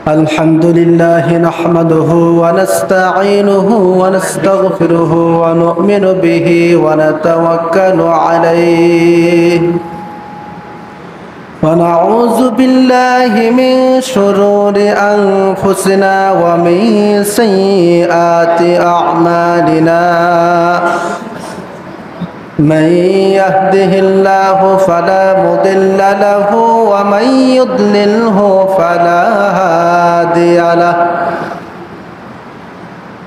الحمد لله نحمده ونستعينه ونستغفره ونؤمن به ونتوكل عليه ونعوذ بالله من شرور أنفسنا ومن سيئات أعمالنا من يهده الله فلا مضل له ومن يضلله فلا هادي له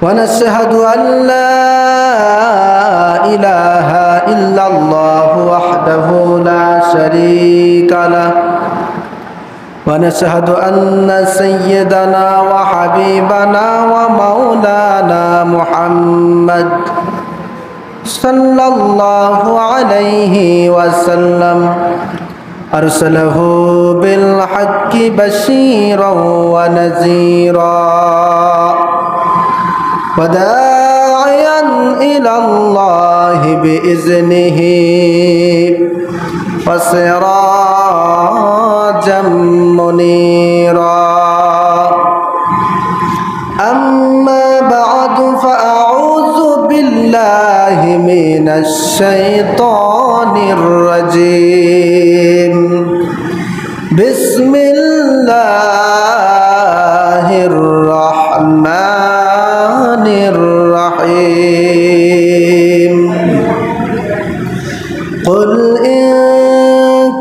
ونشهد أن لا إله إلا الله وحده لا شريك له ونشهد أن سيدنا وحبيبنا ومولانا محمد صلى الله عليه وسلم أرسله بالحق بشيرا ونذيرا وداعيا إلى الله بإذنه وسراجا منيرا أما بعد فأعوذ بالله من الشيطان الرجيم بسم الله الرحمن الرحيم قل إن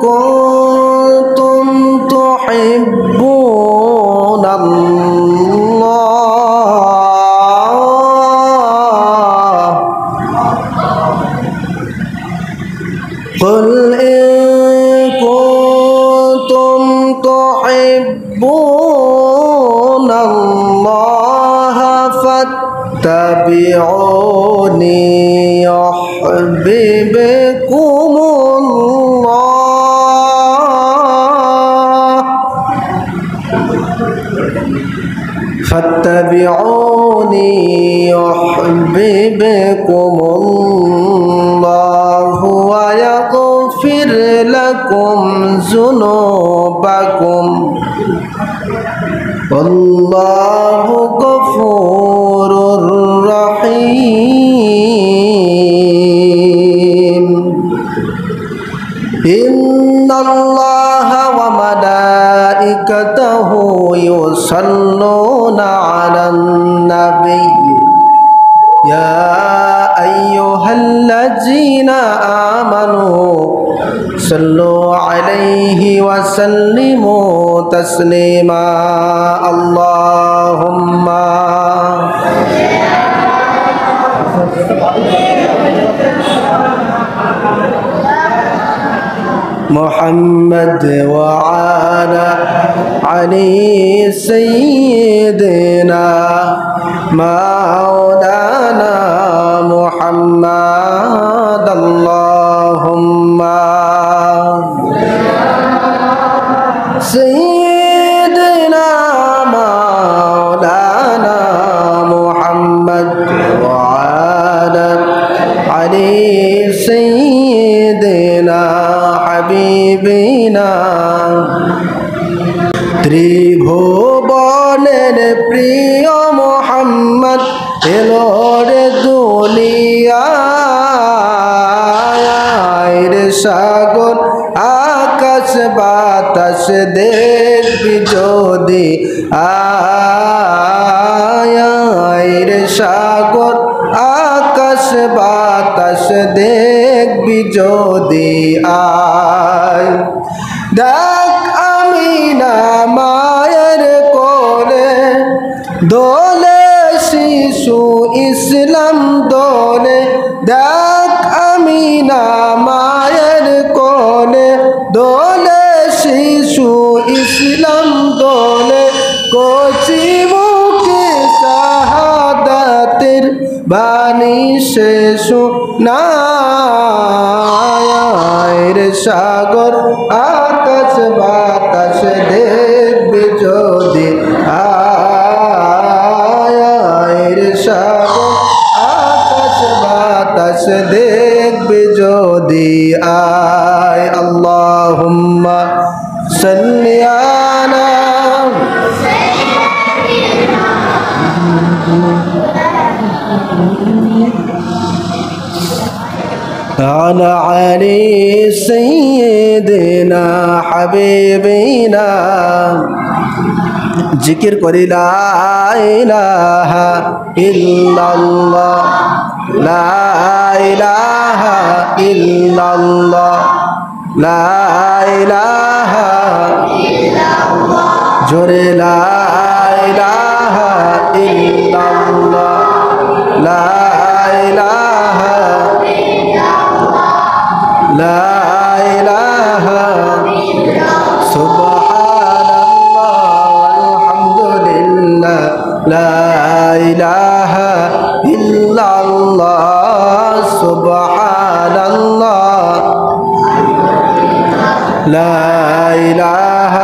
كنتم تحبون الله قل إن كنتم تحبون الله فاتبعوني يحببكم الله فاتبعوني يحببكم الله ويغفر لكم ذنوبكم والله غفور رحيم إن الله وملائكته يصلون على النبي يا أيها الذين آمنوا صلوا عليه وسلموا تسليما اللهم محمد وعلى علي سيدنا مولانا محمد اللهم سيدنا مولانا محمد وعلى علي سيدنا حبيبنا ত্রিভুবনের প্রিয় মোহাম্মদ এলো রে দুনিয়ায় রে সাগর আকাশ বাতাস দেখবি যদি আয় রে সাগর আকাশ বাতাস দেখবি যদি আয় দেখ আমিনা মায়ের কোলে দোলে শিশু ইসলাম দোলে দেখ আমিনা মায়ের কোলে দোলে শিশু ইসলাম দোলে কচি মুখে শাহাদাতের বাণী শেষ নায়ের সাগর আকাশ বাতাস দেখবে যদি আয়ের সাগর আকাশ বাতাস দেখবে যদি আয় আল্লাহুম্মা সাল্লি دنيانا على علي سيدنا حبيبنا जिक्र करी ला इलाहा इल्लल्लाह ला इलाहा इल्लल्लाह ला इलाहा इल्लल्लाह जोरे ला इलाहा इल्लल्लाह ला इलाहा इल्लल्लाह ला इलाहा لا إله إلا الله سبحان الله لا إله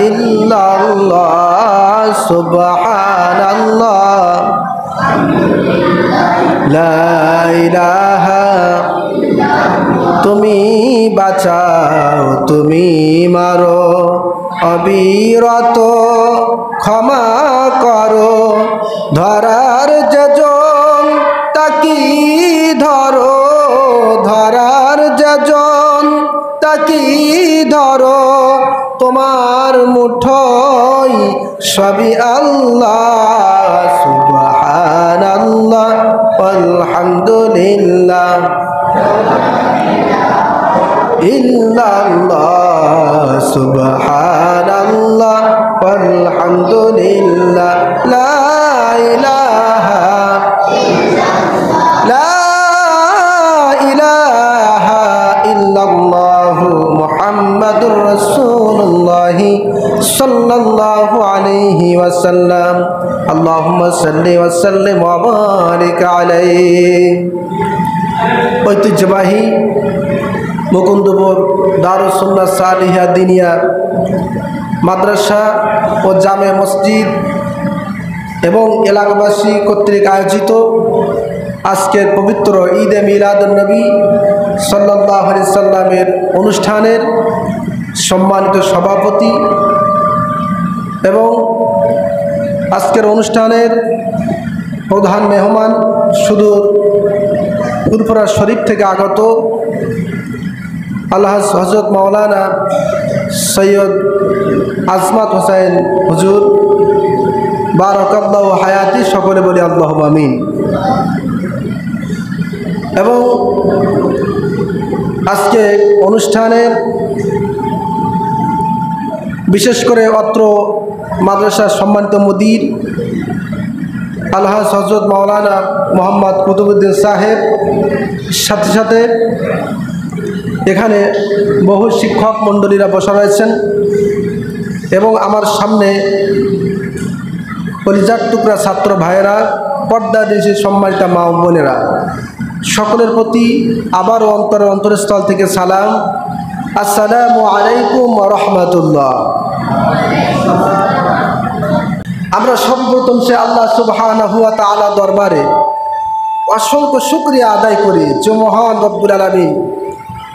إلا الله سبحان الله لا إله তুমি বাঁচাও তুমি মারো অবিরত ক্ষমা করো ধরার যজন তাকি ধরো ধরার যজন তাকি ধরো তোমার মুঠোয় সবই আল্লাহ সুবহানাল্লাহ আলহামদুলিল্লাহ ইল্লাল্লাহ সুবহানাল্লাহ আলহামদুলিল্লাহ লা ইলাহা লা ইলাহা ইল্লাল্লাহ মুহাম্মাদুর রাসূলুল্লাহ সাল্লাল্লাহু আলাইহি ওয়াসাল্লাম আল্লাহুম্মা সাল্লি ওয়া সাল্লিম ওয়া বারিক আলাইহি ঐতিহ্যবাহী মুকুন্দপুর দারুস সুন্নাহ সালিহা দিনিয়া মাদ্রাসা ও জামে মসজিদ এবং এলাকাবাসী কর্তৃক আয়োজিত আজকের পবিত্র ঈদে মিলাদুন নবী সাল্লাল্লাহু আলাইহি সাল্লামের অনুষ্ঠানের সম্মানিত সভাপতি এবং আজকের অনুষ্ঠানের প্রধান মেহমান সুদূর ফুরফুরা শরীফ থেকে আগত আল্লাহ হযরত মাওলানা সৈয়দ আজমাত হোসেন হুজুর বারাকাল্লাহু হায়াতি সকলে বলি আল্লাহুম্মা আমিন এবং আজকে অনুষ্ঠানের বিশেষ করে অত্র মাদ্রাসার সম্মানিত মুদির আল্লাহ হযরত মাওলানা মোহাম্মদ কুতুবউদ্দিন সাহেব সাথে সাথে এখানে বহু শিক্ষক মণ্ডলীরা বসা রয়েছেন এবং আমার সামনে কলিজার টুকরা ছাত্র ভাইয়েরা পর্দা দিয়েছে সম্মানিত মা ও বোনেরা সকলের প্রতি আবারও অন্তরস্থল থেকে সালাম আসসালামু আলাইকুম ওয়া রাহমাতুল্লাহ। আমরা সর্বপ্রথম সে আল্লাহ সুবহানাহু ওয়া তাআলা দরবারে অসংখ্য শুকরিয়া আদায় করি যে মহান রব্বুল আলামিন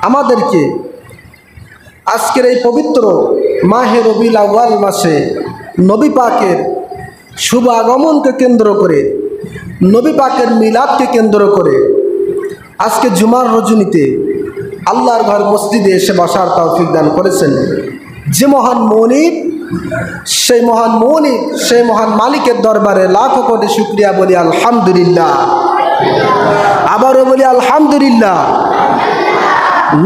আমাদেরকে আজকের এই পবিত্র মাহে রবিউল আউয়াল মাসে নবী পাকের শুভ আগমনকে কেন্দ্র করে নবী পাকের মিলাদকে কেন্দ্র করে আজকে জুমার রজনীতে আল্লাহর ঘর মসজিদে এসে বসার তৌফিক দান করেছেন। যে মহান মনিব সেই মহান মনিব সেই মহান মালিকের দরবারে লাখো কোটি শুকরিয়া বলি আলহামদুলিল্লাহ। আবারও বলি আলহামদুলিল্লাহ।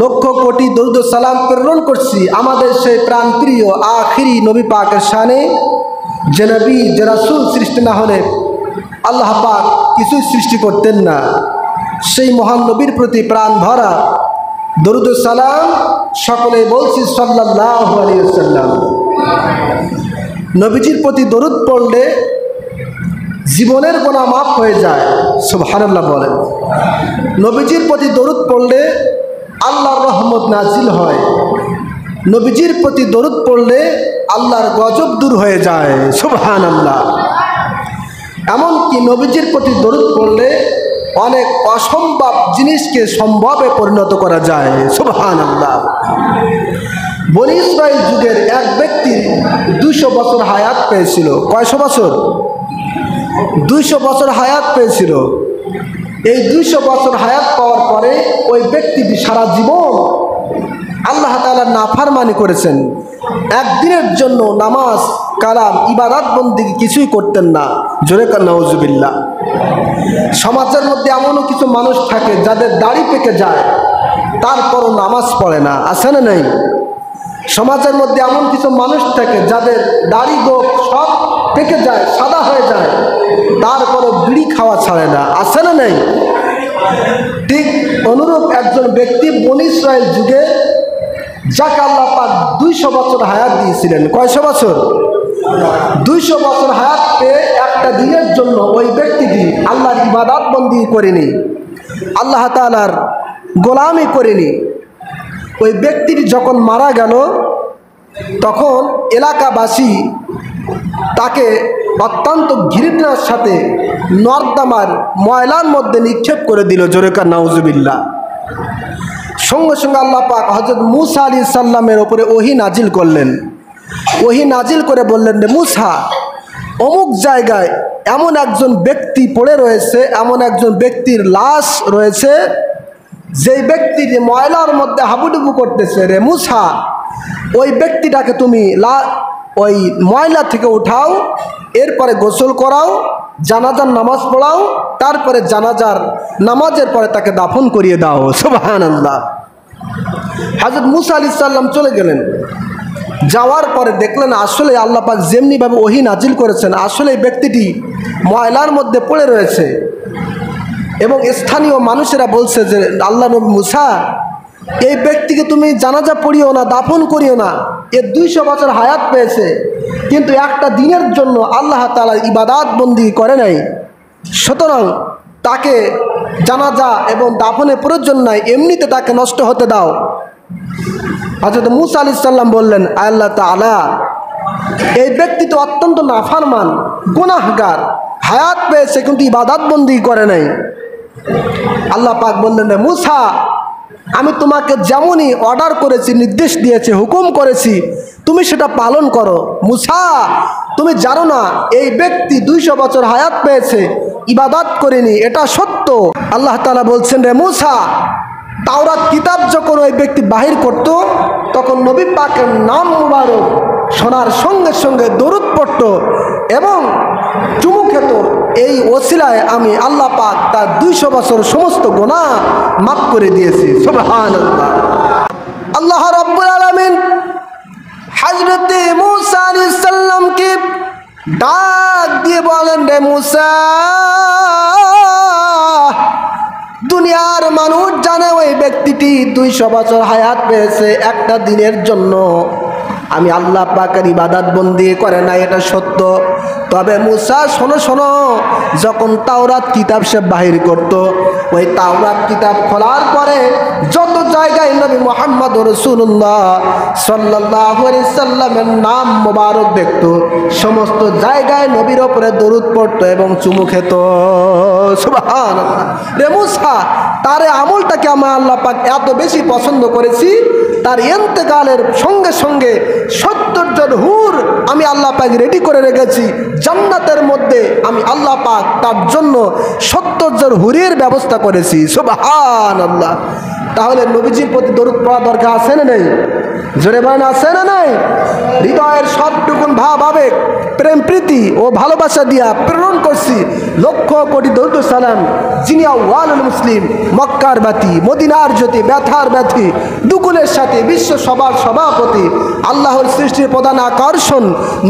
লক্ষ কোটি দরুদ ও সালাম প্রেরণ করছি আমাদের সেই প্রাণপ্রিয় আখিরি নবী পাকের শানে যে নবী যে রাসূল সৃষ্টি না হলে আল্লাহ পাক কিছুই সৃষ্টি করতেন না। সেই মহান নবীর প্রতি প্রাণ ভরা দরুদ ও সালাম সকলে বলছি সাল্লাল্লাহু আলাইহি ওয়াসাল্লাম। নবীজির প্রতি দরুদ পড়লে জীবনের গুনাহ মাফ হয়ে যায়, সুবহানাল্লাহ বলেন। নবীজির প্রতি দরুদ পড়লে আল্লাহর রহমত নাজিল হয়। নবীজির প্রতি দরুদ পড়লে আল্লাহর গজব দূর হয়ে যায়, সুবহানাল্লাহ। এমনকি নবীজির প্রতি দরুদ পড়লে অনেক অসম্ভব জিনিসকে সম্ভবে পরিণত করা যায়, সুবহানাল্লাহ। বনি ইসরাইল যুগের এক ব্যক্তির 200 বছর হায়াত পেয়েছিল। কয়শো বছর? 200 বছর হায়াত পেয়েছিল। এই 200 বছর হায়াত পাওয়ার পরে ওই ব্যক্তিটি সারা জীবন আল্লাহ তাআলার নাফরমানি করেছেন। একদিনের জন্য নামাজ কালাম ইবাদত বন্দেগী কিছুই করতেন না। জোরে কান নাউজুবিল্লাহ। সমাজের মধ্যে এমনও কিছু মানুষ থাকে যাদের দাড়ি পেকে যায়, তারপরও নামাজ পড়ে না, আছে না নাই? সমাজের মধ্যে এমন কিছু মানুষ থাকে যাদের দাড়ি গোঁফ সব পেকে যায়, সাদা হয়ে যায়, তারপরও বিড়ি খাওয়া ছাড়ে না, আছে না নাই? ঠিক অনুরূপ একজন ব্যক্তি বনি ইসরাইল যুগে, যাকে আল্লাহ পাক 200 বছর হায়াত দিয়েছিলেন। কয়শো বছর? 200 বছর হায়াত পেয়ে একটা দিনের জন্য ওই ব্যক্তিটি আল্লাহর ইবাদত বন্দি করেনি, আল্লাহ তাআলার গোলামি করেনি। ওই ব্যক্তিটি যখন মারা গেল, তখন এলাকাবাসী তাকে অত্যন্ত ঘৃণার সাথে নর্দমার ময়লার মধ্যে নিক্ষেপ করে দিল। জোরে কান নাউজুবিল্লাহ। সঙ্গে সঙ্গে আল্লাহ পাক হযরত মূসা আলাইহিস সালামের উপরে ওহী নাজিল করলেন। ওহী নাজিল করে বললেন, রে মূসা, অমুক জায়গায় এমন একজন ব্যক্তি পড়ে রয়েছে, এমন একজন ব্যক্তির লাশ রয়েছে, যেই ব্যক্তি ময়লার মধ্যে হাবুডুবু করতেছে। রে মূসা, ওই ব্যক্তিটাকে তুমি ওই ময়লা থেকে উঠাও, এরপরে গোসল করাও, জানাজার নামাজ পড়াও, তারপরে জানাজার নামাজের পরে তাকে দাফন করিয়ে দাও। সুবহানাল্লাহ। হযরত মূসা আলাইহিস সালাম চলে গেলেন। যাওয়ার পরে দেখলেন আসলে আল্লাহ পাক যেমনিভাবে ওহী নাজিল করেছেন, আসলে এই ব্যক্তিটি ময়লার মধ্যে পড়ে রয়েছে। এবং স্থানীয় মানুষেরা বলছে যে, আল্লাহ নবী মূসা, এই ব্যক্তিকে তুমি জানাজা পড়িও না, দাফন করিও না। এ 200 বছর হায়াত পেয়েছে, কিন্তু একটা দিনের জন্য আল্লাহ তাআলার ইবাদত বন্দি করে নাই, সুতরাং তাকে জানাজা এবং দাফনের প্রয়োজন নাই, এমনিতে তাকে নষ্ট হতে দাও। হযরত মূসা আলাইহিস সালাম বললেন, আল্লাহ তাআলা, এই ব্যক্তি তো অত্যন্ত নাফরমান, গুনাহগার, হায়াত পেয়েছে কিন্তু ইবাদত বন্দি করে নাই। আল্লাহ পাক বললেন, রে মূসা, আমি তোমাকে যেমনই অর্ডার করেছি, নির্দেশ দিয়েছি, হুকুম করেছি, তুমি সেটা পালন করো। মূসা, তুমি জানো না এই ব্যক্তি 200 বছর হায়াত পেয়েছে, ইবাদত করেনি, এটা সত্য। আল্লাহ তাআলা বলছেন, রে মূসা, তাওরাত কিতাব যখন ওই ব্যক্তি বাহির করত, তখন নবী পাকের নাম মুবারক শোনার সঙ্গে সঙ্গে দরুদ পড়ত এবং চুমু খেত। এই ওসিলায় আমি আল্লাহ পাক তার 200 বছর সমস্ত গুনাহ মাফ করে দিয়েছি। সুবহানাল্লাহ। আল্লাহ রাব্বুল আলামিন হযরত মূসা আলাইহিস সালামকে ডাক দিয়ে বলেন, রে মূসা, দুনিয়ার মানুষ জানে ওই ব্যক্তিটি 200 বছর হায়াত পেয়েছে, একটা দিনের জন্য আমি আল্লাহ পাকের ইবাদত বন্দি করে না, এটা সত্য। তবে মূসা শোনো শোনো, যখন তাওরাত কিতাব সে বাহির করত, ওই তাওরাত কিতাব খোলার পরে যত জায়গায় নবী মুহাম্মদ রাসূলুল্লাহ সাল্লাল্লাহু আলাইহি সাল্লামের নাম মোবারক দেখত, সমস্ত জায়গায় নবীর উপরে দরুদ পড়ত এবং চুমু খেত। সুবহানাল্লাহ। রে মূসা, তার আমলটাকে আমার আল্লাহ পাক এত বেশি পছন্দ করেছি, তার ইন্তেকালের সঙ্গে সঙ্গে 70 জন হুর আমি আল্লাহ পাক রেডি করে রেখেছি জান্নাতের মধ্যে। আমি আল্লাহ পাক তার জন্য 70 জন হুরের ব্যবস্থা করেছি। সুবহানাল্লাহ। তাহলে নবীজির প্রতি দরুদ পড়া দরকার আছে না নেই? জোরে বলেন, আছে না নাই? হৃদয়ের সবটুকুন ভাব আবেগ প্রেম প্রীতি ও ভালোবাসা দিয়া প্রেরণ করছি লক্ষ কোটি দরুদ সালাম, যিনি আউয়ালুল মুসলিম, মক্কার বাতি, মদিনার জ্যোতি, ব্যথার ব্যথি, দুকুলের সাথে বিশ্ব সবার সভাপতি, আল্লাহর সৃষ্টির প্রধান আকর্ষণ,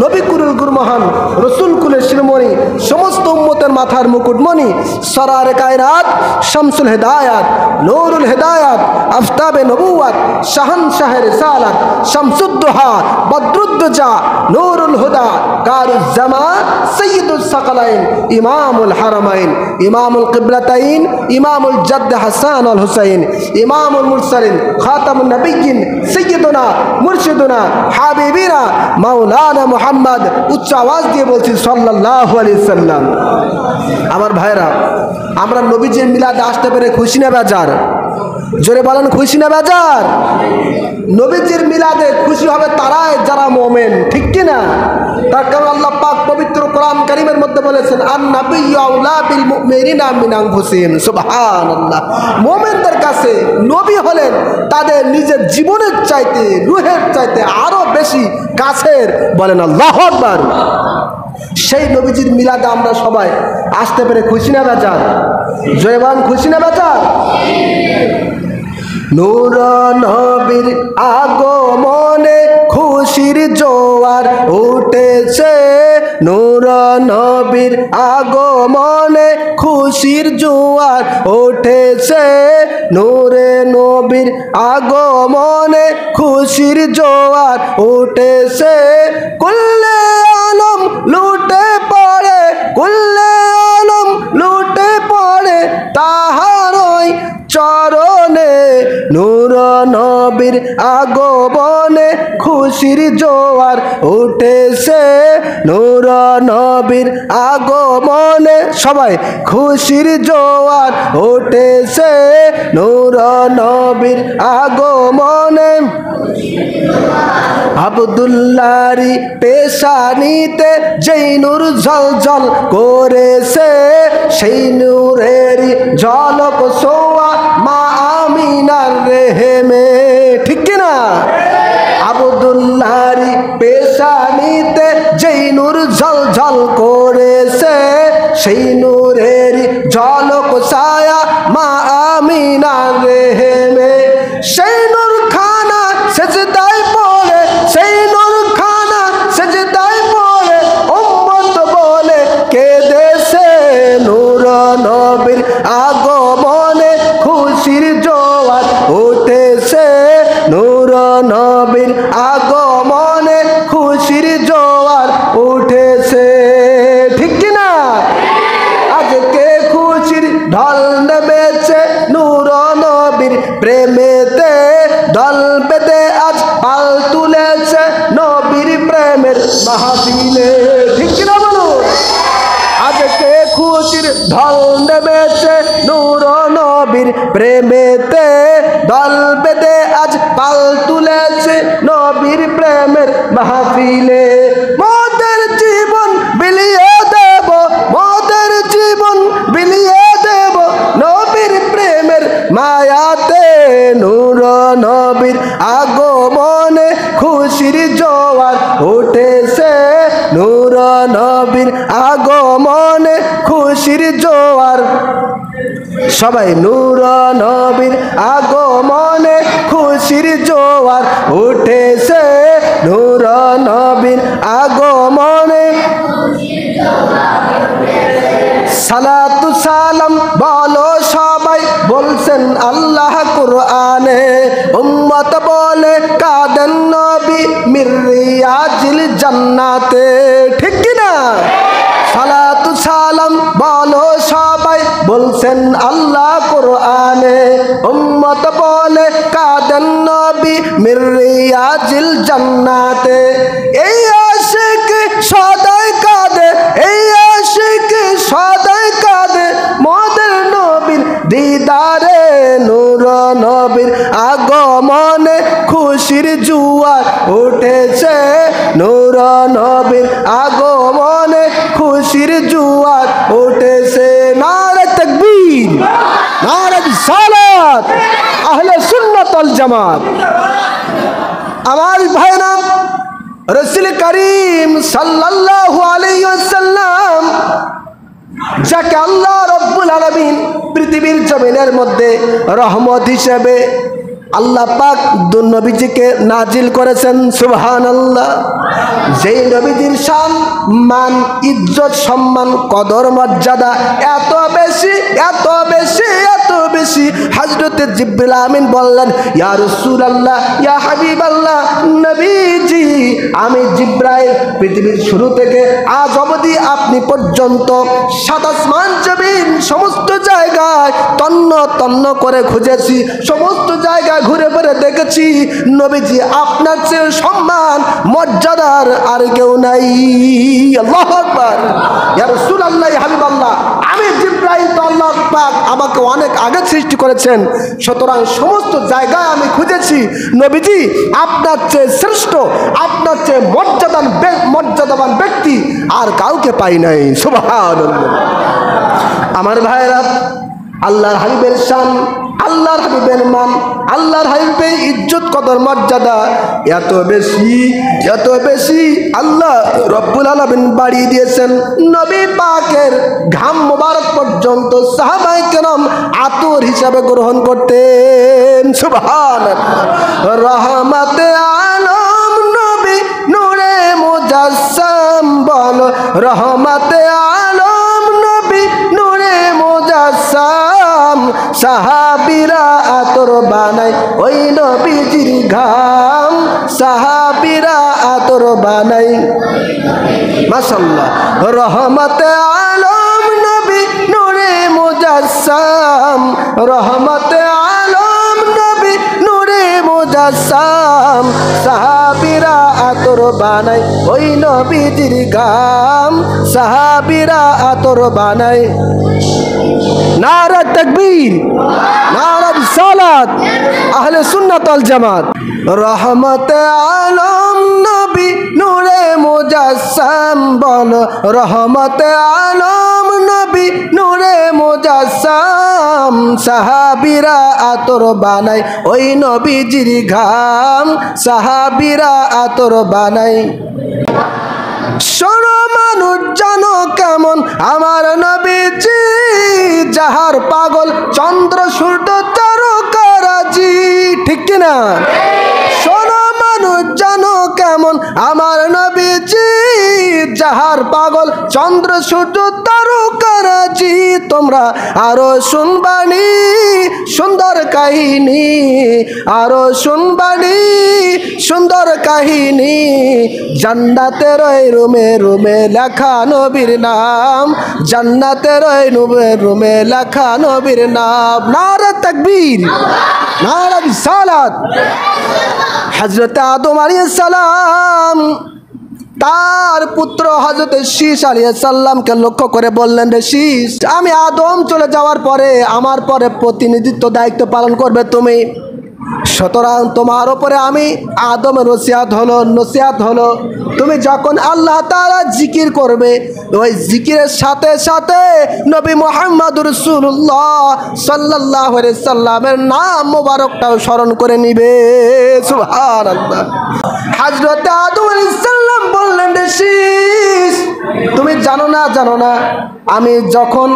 নবী কুরুল গুরমহান, রসুল কুলের শিরোমণি, সমস্ত উম্মতের মাথার মুকুটমণি, সরার কায়নাত, শামসুল হেদায়াত, নূরুল হেদায়াত, আফতাবে নবুওয়াত, শাহনশাহে রিসালাত, শামসুদ্দোহা, বদরুদ্দোজা, নূরুল হুদা, কারুজ জামা, সৈয়দুস সাকালাইন, ইমামুল হারামাইন, ইমামুল কিবলাতাইন, ইমামুল জাদ্দ হাসান আল হুসাইন, ইমামুল মুরসালিন, খাতামুন নবিয়্যিন, সৈয়দুনা মুর্শিদুনা হাবিবিনা মাওলানা মুহাম্মদ। উচ্চ আওয়াজ দিয়ে বলছি সাল্লাল্লাহু আলাইহি সাল্লাম। আমার ভাইরা, আমরা নবীজির মিলাদে আসতে পেরে খুশি না বেজার? জোরে বলেন খুশি না বেজার? নবীজির মিলাদে খুশি হবে তারাই যারা মোমেন, ঠিক কি না? তার কারণ আল্লাহ পাক পবিত্র কোরআন কারীমের মধ্যে বলেছেন আন-নাবিয়্যু আওলা বিল মুমিনিনা মিন আনফুসিহিম। সুবহানাল্লাহ। মোমেনদের কাছে নবী হলেন তাদের নিজের জীবনের চাইতে, রূহের চাইতে আরো বেশি কাছের। বলেন আল্লাহু আকবার। সেই নবীজির মিলাদে আমরা সবাই আসতে পেরে খুশি না বেজার? জয় বলেন খুশি না বেজার? নূর নবীর আগমনে খুশির জোয়ার উঠেছে, নূর নবীর আগমনে খুশির জোয়ার উঠেছে, নূরে নবীর আগমনে খুশির জোয়ার উঠেছে। কুল্লে আলম লুটে পড়ে, কুল্লে আলম লুটে পড়ে তাহারই চরণে, নূর নবীর আগমনে খুশির জোয়ার উঠেছে, নূর নবীর আগমনে সবাই খুশির জোয়ার উঠেছে, নূর নবীর আগমনে। আব্দুল্লাহরি পেশানিতে যেই নূর ঝলঝল করেছে, সেই নূরেরই ঝলক সোয়া মা আমিনার রেহেমে, ঠিক কিনা? আব্দুল্লাহরি পেশানিতে যেই নূর ঝলঝল করেছে, সেই নূরেরই ঝলক ছায়া মা আমিনার রেহেমে। সেই নূর খানা সেজদায় পড়ে, সেই নূর খানা সেজদায় পড়ে উম্মত বলে কেঁদেছে, নূর নবীর আগমনে খুশির জোয়ার উঠেছে, নূর নবীর আগমনে খুশির জোয়ার উঠেছে, ঠিক কিনা? আজকে খুশির ঢল নেমেছে নূর নবীর প্রেমেতে, দল বেঁধে আজ পাল তুলেছে নবীর প্রেমের মাহফিলে, ঠিক কিনা বলুন? আজকে খুশির ঢল নেমেছে নূর নবীর প্রেমেতে, দল বেঁধে আজ পাল তুলেছে নবীর প্রেমের মাহফিলে। মোদের জীবন বিলিয়ে দেব, মোদের জীবন বিলিয়ে দেব নবীর প্রেমের মায়াতে, নূর নবীর আগমনে খুশির জোয়ার উঠেছে, নূর নবীর আগমনে খুশির জোয়ার। সবাই নূর নবীর আগমনে খুশির জোয়ার উঠেছে, নূর নবীর আগমনে। সালাতু সালাম বলো সবাই বলছেন আল্লাহ কুরআনে, উম্মত বলে কাঁদেন নবী মিরিয়াজিল জান্নাতে, ঠিক কিনা? সালাতু সালাম বলো সবাই বলছেন আল্লাহ কুরআনে, উম্মত বলে কাঁদেন নবী মিরিয়াজিল জান্নাতে। এই আশিক সদাই কাঁদে, এই আশিক সদাই কাঁদে মোদের নবীর দিদারে, নূর নবীর আগমনে খুশির জোয়ার উঠেছে, নূর নবীর আগমনে খুশির জোয়ার উঠেছে। নারে তাকবীর, নারে রিসালাত, আহলে সুন্নাত ওয়াল জামাত। আমার ভাইরা, রাসূল করিম সাল্লাল্লাহু আলাইহি ওয়াসাল্লাম যাকে আল্লাহ রাব্বুল আলামিন পৃথিবীর জমিনের মধ্যে রহমত হিসেবে আল্লাহ পাক নবীজিকে নাজিল করেছেন, সুবহানাল্লাহ। যেই নবীজির শান, মান, ইজ্জত, সম্মান, কদর, মর্যাদা এত বেশি, এত বেশি, এত বেশি, হযরতে জিবরিল আমিন বললেন, ইয়া রাসূলুল্লাহ, ইয়া হাবিবাল্লাহ, নবীজি আমি জিবরাইল পৃথিবীর শুরু থেকে আজ অবধি আপনি পর্যন্ত সাত আসমান জমিন সমস্ত জায়গায় তন্ন তন্ন করে খুঁজেছি, সমস্ত জায়গায় ঘুরে ফিরে দেখেছি, নবীজি আপনার চেয়ে সম্মান মর্যাদার আর কেউ নাই। আল্লাহু আকবার। ইয়া রাসূলুল্লাহ, হাবিবাল্লাহ, আমি জিবরাইল তো আল্লাহ পাক আমাকে অনেক আগে সৃষ্টি করেছেন, সুতরাং সমস্ত জায়গায় আমি খুঁজেছি, নবীজি আপনার চেয়ে শ্রেষ্ঠ, আপনার চেয়ে মর্যাদাবান ব্যক্তি আর কাউকে পাই নাই। সুবহানাল্লাহ। আমার ভাইরা, আল্লাহর হাবিবের শান, আল্লাহর হাবিবের মান, আল্লাহর হাবিবের ইজ্জত কদর মর্যাদা এত বেশি আল্লাহ রব্বুল আলামিন বাড়িয়ে দিয়েছেন। নবী পাকের ঘাম মোবারক পর্যন্ত সাহাবায়ে কেরাম আতর হিসাবে গ্রহণ করতেন। সুবহানাল্লাহ। রহমতে আলম নবী নূরে মুজাসসাম, বলো রহমতে আলম নবী নূরে মুজাসসাম। সাহাবীরা আতর বানায় ওই নবীজির ঘাম, সাহাবীরা আতর বানায়। মাশাআল্লাহ। রহমতে আলম নবী নূরে মুজাসসাম, রহমতে আলম নবী নূরে মুজাসসাম। সাহাবীরা আতর বানায় ওই নবীজির ঘাম, সাহাবীরা আতর বানায়। নারা তাকবীর, নারা রিসালাত, আহলে সুন্নাত ওয়াল জামাত। রহমতে আলম নবী নূরে মুজাসসাম, বলো রহমতে আলম নবী নূরে মুজাসসাম। সাহাবীরা আতর বানায় ওই নবীজির ঘাম, সাহাবীরা আতর বানায়। শোনো মানুষ জানো কেমন আমার নবীজি, যাহার পাগল চন্দ্র সূর্য তারকারাজি। ঠিক কিনা? শোনো মানুষ জানো কেমন আমার নবীজি, যাহার পাগল চন্দ্র সূর্য তারকারাজি। তোমরা আরো শুনবানি সুন্দর কাহিনী, আরো শুনবানি সুন্দর কাহিনী। জান্নাতের ওই রুমে রুমে লেখা নবীর নাম, জান্নাতের ওই রুমে রুমে লেখা নবীর নাম। নারা তাকবীর, নারা রিসালাত। হযরত আদম আলাইহিস সালাম তার পুত্র হযরত শীস আলাইহিস সালামকে লক্ষ্য করে বললেন, রে শীস, আমি আদম চলে যাওয়ার পরে আমার পরে প্রতিনিধিত্ব দায়িত্ব পালন করবে তুমি, সুতরাং তোমার উপরে আমি আদমের নসিহত হলো তুমি যখন আল্লাহ তাআলা জিকির করবে, ওই জিকিরের সাথে সাথে নবী মুহাম্মদুর রাসূলুল্লাহ সাল্লাল্লাহু আলাইহি সাল্লামের নাম মোবারকটাও স্মরণ করে নিবে। সুবহানাল্লাহ। হযরত আদম আলাইহিস সালাম বললেন, রে শীস, তুমি জানো না আমি যখন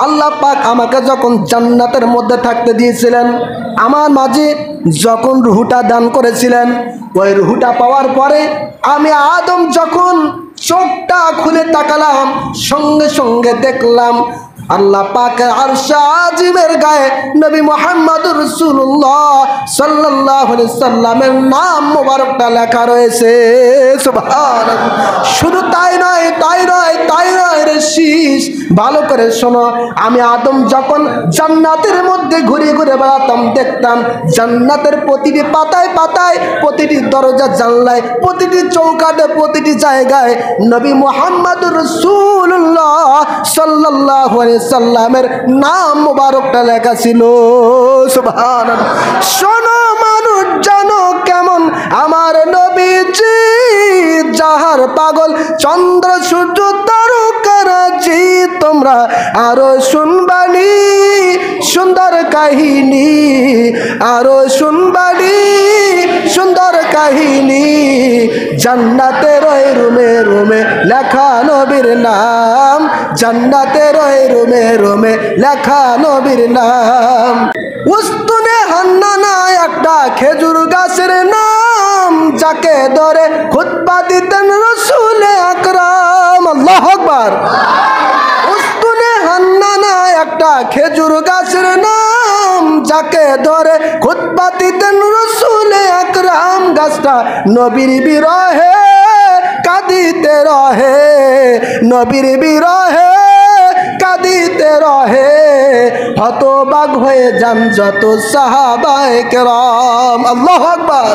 আল্লাহ পাক আমাকে যখন জান্নাতের মধ্যে থাকতে দিয়েছিলেন, আমার মাঝে যখন রুহটা দান করেছিলেন, ওই রুহটা পাওয়ার পরে আমি আদম যখন চোখটা খুলে তাকালাম, সঙ্গে সঙ্গে দেখলাম আল্লাহ পাকের আরশে আজিমের গায়ে নবী মুহাম্মদুর রাসূলুল্লাহ সাল্লাল্লাহু আলাইহি সাল্লামের নাম মোবারকটা লেখা রয়েছে। সুবহানাল্লাহ। শুধু তাই নয় রে শীস, ভালো করে শোনো, আমি আদম যখন জান্নাতের মধ্যে ঘুরে ঘুরে বেড়াতাম, দেখতাম জান্নাতের প্রতিটি পাতায় পাতায়, প্রতিটি দরজা জানলায়, প্রতিটি চৌকাঠে, প্রতিটি জায়গায় নবী মুহাম্মদুর রাসূলুল্লাহ সাল্লাল্লাহু আলাইহি সাল্লামের নাম মোবারকটা লেখা ছিল। সুবহানাল্লাহ। শোনো মানুষ জানো কেমন আমার নবীজি, যাহার পাগল চন্দ্র সূর্য তারকারাজি। তোমরা আরো শুনবানি সুন্দর কাহিনী, আরো শুনবানি সুন্দর কাহিনী। জান্নাতের ওই রুমে রুমে লেখা নবীর নাম, জান্নাতের ওই রুমে রুমে লেখা নবীর নাম। উস্তুনে হান্নানা একটা খেজুর গাছের নাম, যাকে ধরে খুতবা দিতেন রাসূল আকরাম। আল্লাহু আকবার। উস্তুনে হান্নানা একটা খেজুর গাছের নাম, যাকে ধরে খুতবা দিতেন রাসূল আকরাম। গাছটা নবীর বিরহে কাঁদিতে রহে, নবীর বিরহে কাঁদিতে রহে। হত হতবাক হয়ে যান যত সাহাবায়ে কেরাম। আল্লাহু আকবার।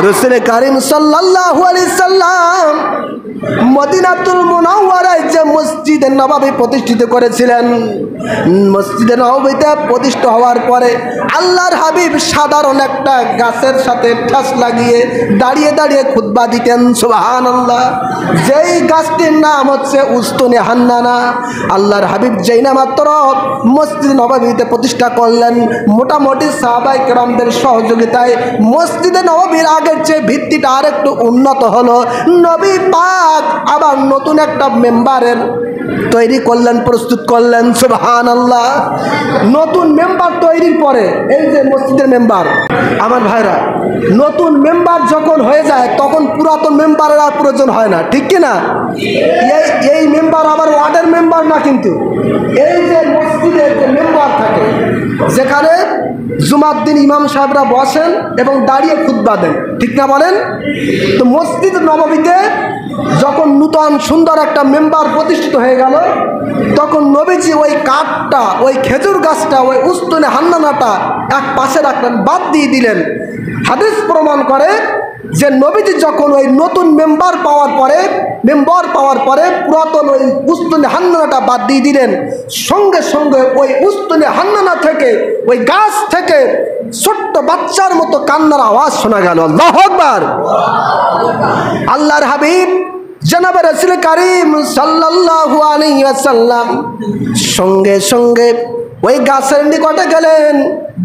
রাসূল কারীম সাল্লাল্লাহু আলাইহি সাল্লাম মদিনাতুল মুনাওয়ারায় যে মসজিদে নববী প্রতিষ্ঠিত করেছিলেন, মসজিদে নববীতে প্রতিষ্ঠা হওয়ার পরে আল্লাহর হাবিব সাধারণ একটা গাছের সাথে ঠাস লাগিয়ে দাঁড়িয়ে দাঁড়িয়ে খুতবা দিতেন। সুবহানাল্লাহ। যেই গাছটির নাম হচ্ছে উস্তুনে হান্নানা। আল্লাহর হাবিব যেই না মাত্র মসজিদ নববীতে প্রতিষ্ঠা করলেন, মোটামুটি সাহাবায়ে কেরামদের সহযোগিতায় মসজিদে নববীর আগের চেয়ে ভিত্তিটা আরেকটু উন্নত হলো। নবী পাক আবার নতুন একটা মেম্বারের তৈরি করলেন, প্রস্তুত করলেন। সুবহানাল্লাহ। নতুন মেম্বার তৈরির পরে এই যে মসজিদের মেম্বার, আমার ভাইরা, নতুন মেম্বার যখন হয়ে যায় তখন পুরাতন মেম্বারের আর প্রয়োজন হয় না, ঠিক কি না? এই মেম্বার আবার ওয়ার্ডের মেম্বার না, কিন্তু এই যে মসজিদের যে মেম্বার থাকে, যেখানে জুমার দিন ইমাম সাহেবরা বসেন এবং দাঁড়িয়ে খুতবা দেন, ঠিক না বলেন? তো মসজিদ নববীতে যখন নূতন সুন্দর একটা মেম্বার প্রতিষ্ঠিত হয়ে গেল, তখন নবীজি ওই কাঠটা, ওই খেজুর গাছটা, ওই উস্তুনে হান্নানাটা এক পাশে রাখলেন, বাদ দিয়ে দিলেন। হাদিস প্রমাণ করে যে নবীজি যখন ওই নতুন মেম্বার পাওয়ার পরে পুরাতন ওই উস্তুনে হান্নানাটা বাদ দিয়ে দিলেন, সঙ্গে সঙ্গে ওই উস্তুনে হান্নানা থেকে, ওই গাছ থেকে ছোট্ট বাচ্চার মতো কান্নার আওয়াজ শোনা গেল। আল্লাহু আকবার। আল্লাহর হাবিব জনাব রাসূল কারীম সাল্লাল্লাহু আলাইহি ওয়াসাল্লাম সঙ্গে সঙ্গে ওই গাছের নিকটে গেলেন।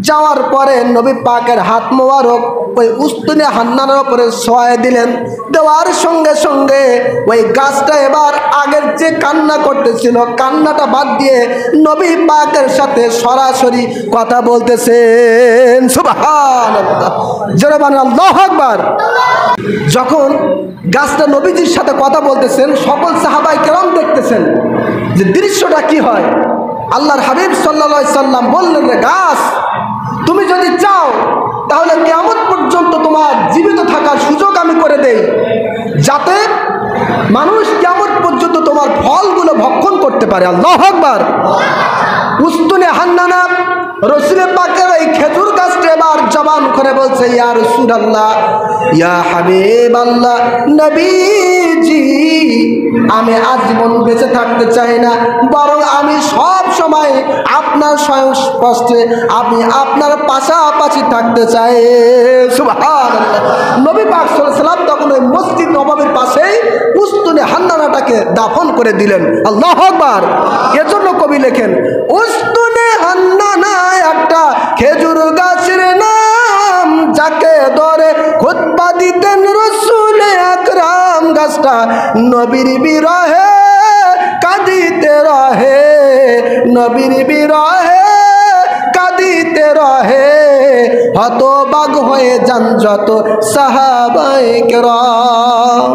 যাওয়ার পরে নবী পাকের হাত মোবারক ওই উস্তুনে হান্নানার উপরে ছোঁয়া দিলেন। দেওয়ার সঙ্গে সঙ্গে ওই গাছটা এবার আগের যে কান্না করতেছিল, কান্নাটা বাদ দিয়ে নবী পাকের সাথে সরাসরি কথা বলতেছেন। সুবহানাল্লাহ। জোরে বলেন আল্লাহু আকবার। যখন গাছটা নবীজির সাথে কথা বলতেছেন, সকল সাহাবায়ে কেরাম দেখতেছেন যে দৃশ্যটা কি হয়। আল্লাহর হাবিব সাল্লাল্লাহু আলাইহি সাল্লাম বললেন, যে গাছ, তুমি যদি চাও তাহলে কিয়ামত পর্যন্ত তোমার জীবিত থাকার সুযোগ আমি করে দেই, যাতে মানুষ কিয়ামত পর্যন্ত তোমার ফলগুলো ভক্ষণ করতে পারে। আল্লাহু আকবার। উস্তুনে হান্নানা রাসূল পাকের এই খেজুর গাছটা এবার জবান করে বলছে, ইয়া রাসূলুল্লাহ, ইয়া হাবিবাল্লাহ, নবীজি, আমি আজীবন বেঁচে থাকতে চাই না, বরং আমি সব সময় আপনার সংস্পর্শে, আমি আপনার পাশাপাশি থাকতে চাই। সুবহানাল্লাহ। নবী পাক সাল্লাল্লাহু আলাইহি ওয়াসাল্লাম তখন ওই মসজিদ নববীর পাশেই উস্তুনে হান্নানাটাকে দাফন করে দিলেন। আল্লাহু আকবার। এজন্য কবি লেখেন, উস্তুনে হান্নানা একটা খেজুর গাছের নাম, যাকে ধরে খুতবা দিতেন রাসূল আকরাম। গাছটা নবীর বিরহে কাঁদিতে রহে, নবীর বিরহে কাঁদিতে রহে, হতবাক হয়ে যান যত সাহাবায়ে কেরাম।